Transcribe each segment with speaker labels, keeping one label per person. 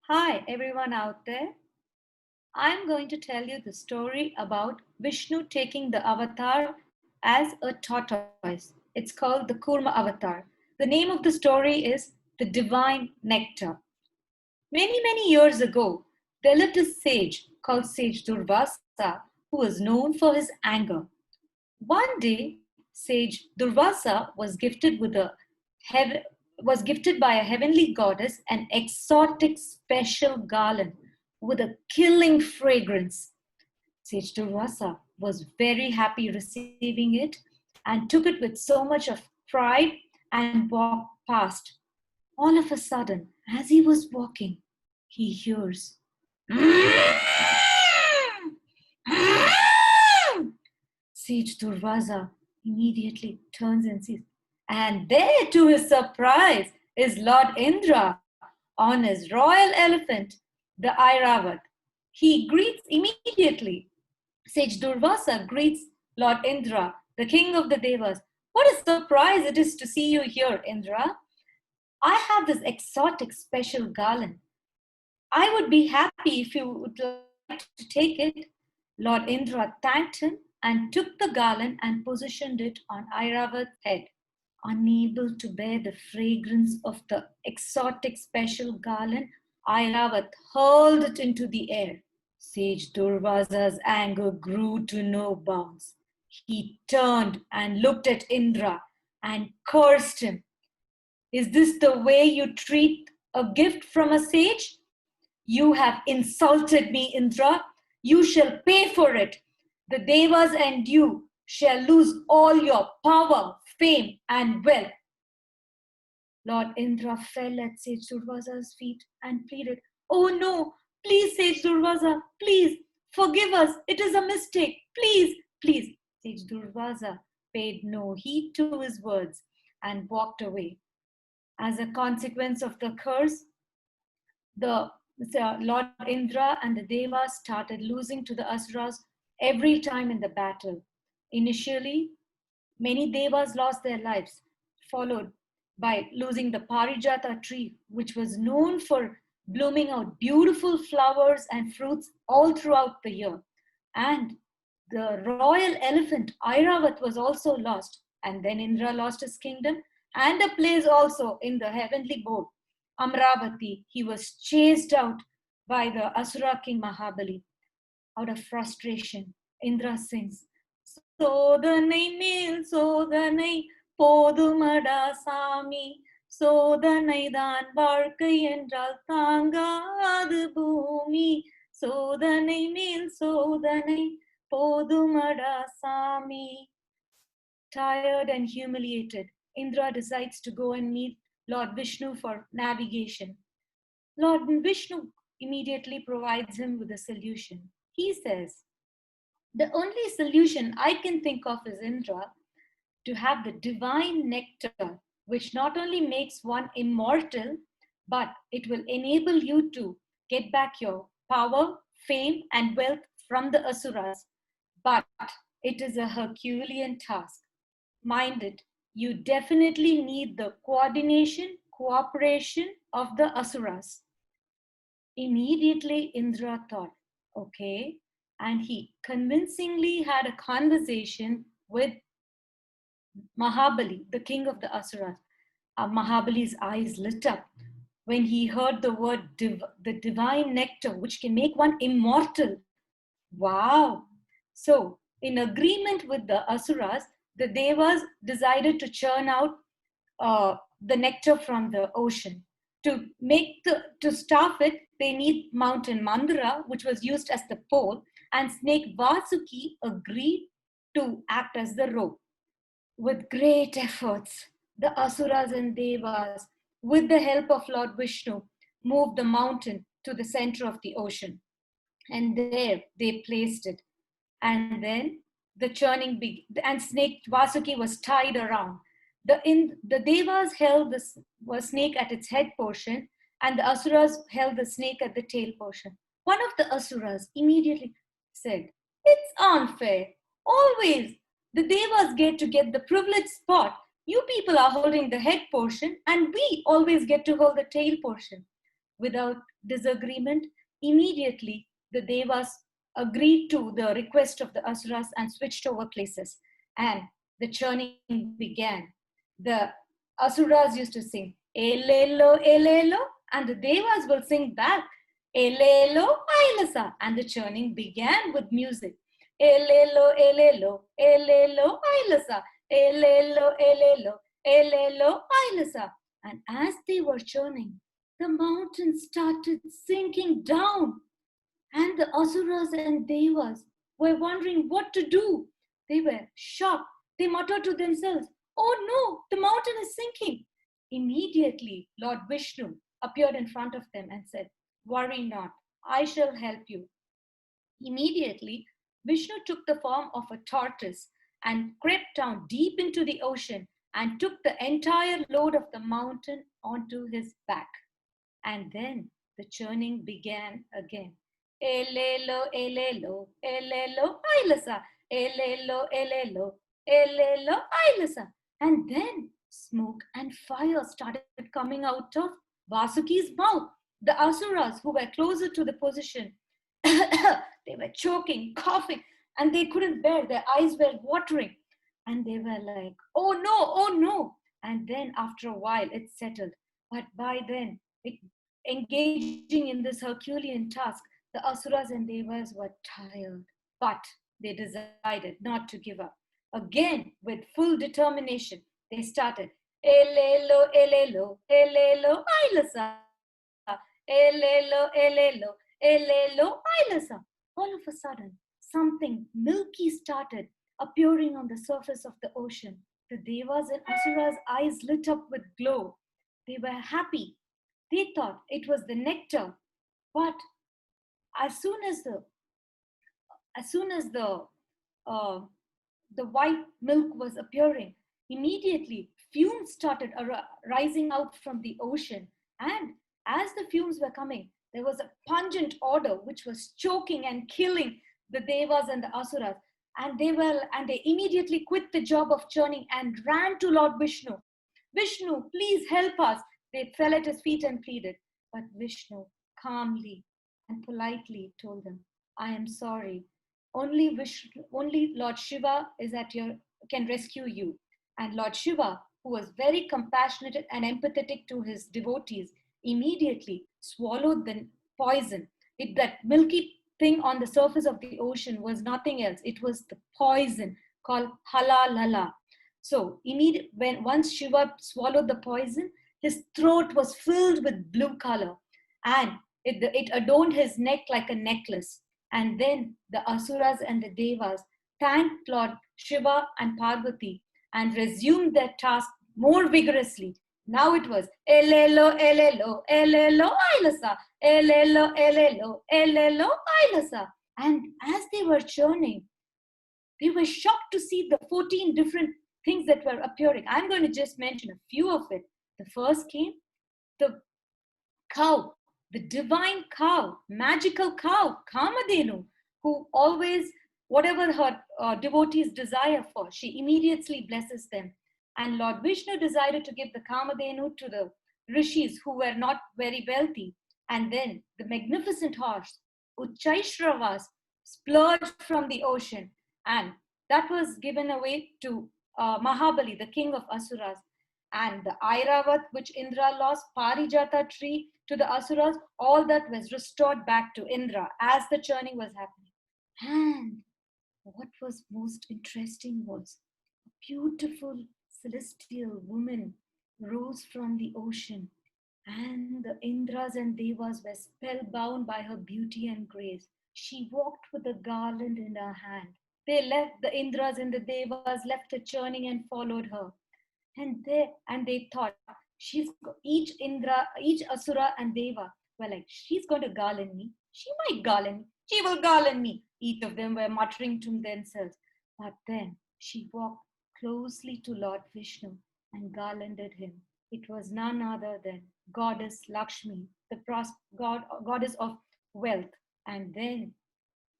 Speaker 1: Hi, everyone out there. I'm going to tell you the story about Vishnu taking the avatar as a tortoise. It's called the Kurma avatar. The name of the story is The Divine Nectar. Many, many years ago, there lived a sage called Sage Durvasa who was known for his anger. One day, Sage Durvasa was gifted by a heavenly goddess an exotic special garland with a killing fragrance. Sage Durvasa was very happy receiving it and took it with so much of pride and walked past. All of a sudden, as he was walking, he hears Sage Durvaza immediately turns and sees. And there, to his surprise, is Lord Indra on his royal elephant, the Airavat. He greets immediately. Sage Durvasa greets Lord Indra, the king of the Devas. What a surprise it is to see you here, Indra. I have this exotic special garland. I would be happy if you would like to take it. Lord Indra thanked him and took the garland and positioned it on Airavat's head. Unable to bear the fragrance of the exotic special garland, Airavat hurled it into the air. Sage Durvasa's anger grew to no bounds. He turned and looked at Indra and cursed him. Is this the way you treat a gift from a sage? You have insulted me, Indra. You shall pay for it. The Devas and you shall lose all your power, fame, and wealth. Lord Indra fell at Sage Durvasa's feet and pleaded, Oh no, please, Sage Durvasa, please, forgive us. It is a mistake. Please, please. Sage Durvasa paid no heed to his words and walked away. As a consequence of the curse, the Lord Indra and the Devas started losing to the Asuras every time in the battle. Initially, many Devas lost their lives, followed by losing the Parijata tree, which was known for blooming out beautiful flowers and fruits all throughout the year. And the royal elephant Airavat was also lost. And then Indra lost his kingdom and a place also in the heavenly board. Amravati, he was chased out by the Asura king Mahabali. Out of frustration, Indra sings, Sodhanai மேல் சோதனை போதுமடா சாமி சோதனை தான் வாழ்க்கை என்றால் தாங்காது பூமி சோதனை மேல் சோதனை போதுமடா சாமி. Tired and humiliated, Indra decides to go and meet Lord Vishnu for navigation. Lord Vishnu immediately provides him with a solution. He says, the only solution I can think of is, Indra, to have the divine nectar, which not only makes one immortal, but it will enable you to get back your power, fame, and wealth from the Asuras. But it is a Herculean task. Mind it, you definitely need the coordination, cooperation of the Asuras. Immediately, Indra thought, okay, and he convincingly had a conversation with Mahabali, the king of the Asuras. Mahabali's eyes lit up when he heard the word the divine nectar, which can make one immortal. Wow! So, in agreement with the Asuras, the Devas decided to churn out the nectar from the ocean. To staff it, they need mountain Mandara, which was used as the pole, and snake Vasuki agreed to act as the rope. With great efforts, the Asuras and Devas, with the help of Lord Vishnu, moved the mountain to the center of the ocean. And there they placed it. And then the churning and snake Vasuki was tied around. The Devas held the snake at its head portion, and the Asuras held the snake at the tail portion. One of the Asuras immediately said, It's unfair. Always the Devas get the privileged spot. You people are holding the head portion, and we always get to hold the tail portion. without disagreement. Immediately, the Devas agreed to the request of the Asuras and switched over places. And the churning began. The Asuras used to sing, Elelo, Elelo, and the Devas will sing back, Elelo, Ailasa, and the churning began with music. Elelo, Elelo, Elelo, Ailasa, Elelo, Elelo, Elelo, Ailasa. And as they were churning, the mountain started sinking down, and the Asuras and Devas were wondering what to do. They were shocked. They muttered to themselves, Oh no, the mountain is sinking. Immediately, Lord Vishnu appeared in front of them and said, Worry not, I shall help you. Immediately, Vishnu took the form of a tortoise and crept down deep into the ocean and took the entire load of the mountain onto his back. And then the churning began again. Elelo, elelo, elelo, ailasa, elelo, elelo, elelo, ailasa. And then smoke and fire started coming out of Vasuki's mouth. The asuras who were closer to the position, they were choking, coughing, and they couldn't bear. Their eyes were watering. And they were like, oh no, oh no. And then after a while, it settled. But by then, it engaging in this Herculean task, the Asuras and Devas were tired. But they decided not to give up. Again, with full determination, they started. Elelo, elelo, elelo, ailasa. Elelo, elelo, elelo, ailasa. All of a sudden, something milky started appearing on the surface of the ocean. The Devas and Asuras' eyes lit up with glow. They were happy. They thought it was the nectar, but as soon as the as soon as uh, the white milk was appearing, immediately fumes started rising out from the ocean. And as the fumes were coming, there was a pungent odor which was choking and killing the devas and the asuras. And they immediately quit the job of churning and ran to Lord Vishnu. Vishnu, please help us. They fell at his feet and pleaded. But Vishnu calmly and politely told them, I am sorry. Only Lord Shiva is at your can rescue you. And Lord Shiva, who was very compassionate and empathetic to his devotees, immediately swallowed the poison. That milky thing on the surface of the ocean was nothing else. It was the poison called halalala. So when once Shiva swallowed the poison, his throat was filled with blue color, and it adorned his neck like a necklace. And then the Asuras and the Devas thanked Lord Shiva and Parvati and resumed their task more vigorously. Now it was Elelo, Elelo, Elelo, Ailasa, Elelo, Elelo, Elelo, Ailasa. And as they were churning, they were shocked to see the 14 different things that were appearing. I'm going to just mention a few of it. The first came the cow, the divine cow, magical cow, Kamadenu, who always, whatever her devotees desire for, she immediately blesses them. And Lord Vishnu decided to give the Kamadenu to the rishis who were not very wealthy. And then the magnificent horse, Uchchaishravas, splurged from the ocean. And that was given away to Mahabali, the king of Asuras. And the Airavat, which Indra lost, Parijata tree to the Asuras, all that was restored back to Indra as the churning was happening. And what was most interesting was a beautiful celestial woman rose from the ocean, and the Indras and Devas were spellbound by her beauty and grace. She walked with a garland in her hand. They left the Indras and the Devas, left her churning and followed her. And they thought each Asura and Deva were like, she's going to garland me. She might garland me. She will garland me. Each of them were muttering to themselves. But then she walked closely to Lord Vishnu and garlanded him. It was none other than Goddess Lakshmi, the goddess of wealth. And then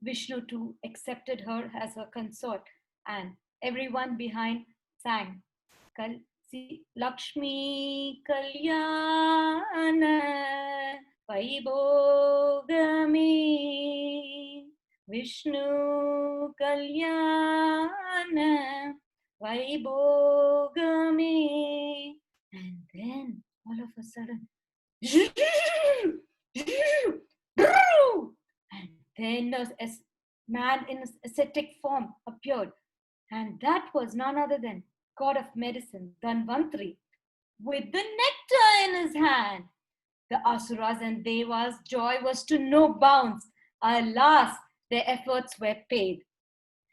Speaker 1: Vishnu too accepted her as her consort, and everyone behind sang Lakshmi Kalyana Vaibhogame Vishnu Kalyana Vaibhogame. And then all of a sudden, and then a man in ascetic form appeared, and that was none other than god of medicine, Dhanvantri, with the nectar in his hand. The Asuras and Devas' joy was to no bounds. Alas, their efforts were paid.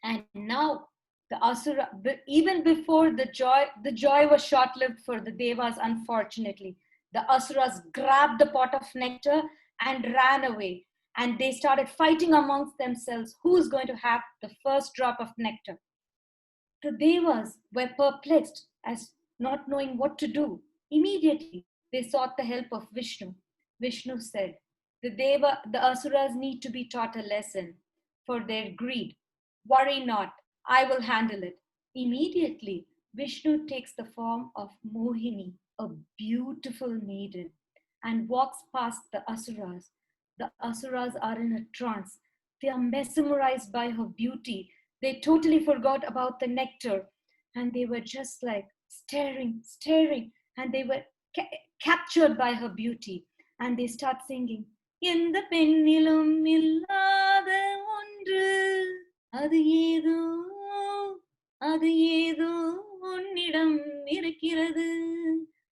Speaker 1: And now the Asura, even before the joy was short-lived for the Devas, unfortunately. The Asuras grabbed the pot of nectar and ran away. And they started fighting amongst themselves who's going to have the first drop of nectar. The Devas were perplexed as not knowing what to do. Immediately, they sought the help of Vishnu. Vishnu said, the Asuras need to be taught a lesson for their greed. Worry not, I will handle it. Immediately, Vishnu takes the form of Mohini, a beautiful maiden, and walks past the Asuras. The Asuras are in a trance. They are mesmerized by her beauty. They totally forgot about the nectar, and they were just like staring, and they were captured by her beauty. And they start singing, எந்த பெண்ணிலும் இல்லாத ஒன்று அது ஏதோ அது ஏதோ உன்னிடம் இருக்கிறது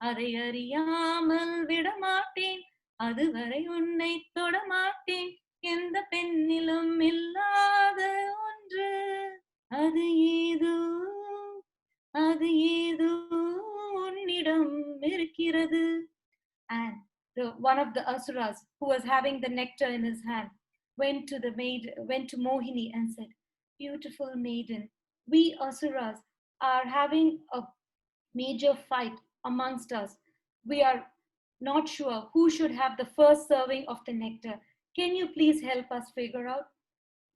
Speaker 1: அதை அறியாமல் விடமாட்டேன் அதுவரை உன்னை தொடமாட்டேன் எந்த பெண்ணிலும் இல்லாத ஒன்று அது ஏதோ அது ஏதோ உன்னிடம் இருக்கிறது. And one of the asuras who was having the nectar in his hand went to Mohini and said, beautiful maiden, we asuras are having a major fight amongst us. We are not sure who should have the first serving of the nectar. Can you please help us figure out?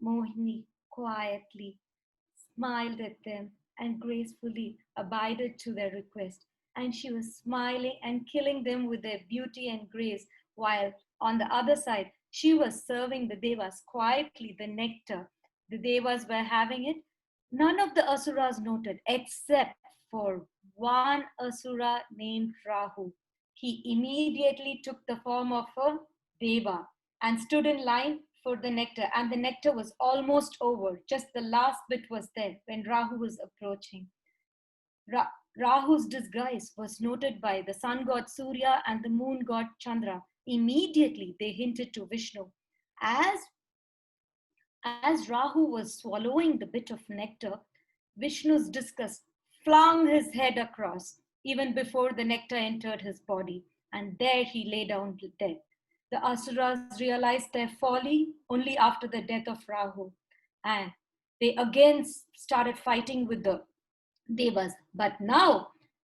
Speaker 1: Mohini quietly smiled at them and gracefully abided to their request. And she was smiling and killing them with their beauty and grace, while on the other side, she was serving the devas quietly the nectar. The devas were having it. None of the asuras noted, except for one asura named Rahu. He immediately took the form of a deva and stood in line for the nectar, and the nectar was almost over. Just the last bit was there when Rahu was approaching. Rahu's disguise was noted by the sun god Surya and the moon god Chandra. Immediately they hinted to Vishnu. As Rahu was swallowing the bit of nectar, Vishnu's disgust flung his head across even before the nectar entered his body, and there he lay down dead. The Asuras realized their folly only after the death of Rahu, and they again started fighting with the Devas. But now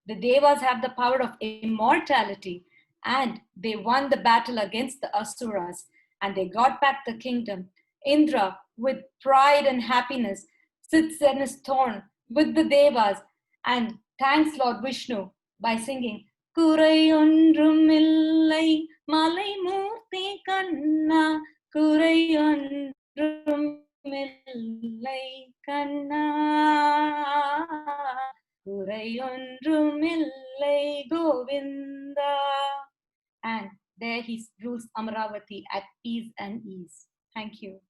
Speaker 1: the Devas have the power of immortality, and they won the battle against the Asuras, and they got back the kingdom. Indra, with pride and happiness, sits on his throne with the Devas and thanks Lord Vishnu by singing, Kurayondrumillai Malai Murti Kanna, Kurayondrumillai Kanna, Kurayondrumillai Govinda. And there he rules Amaravati at ease and ease. Thank you.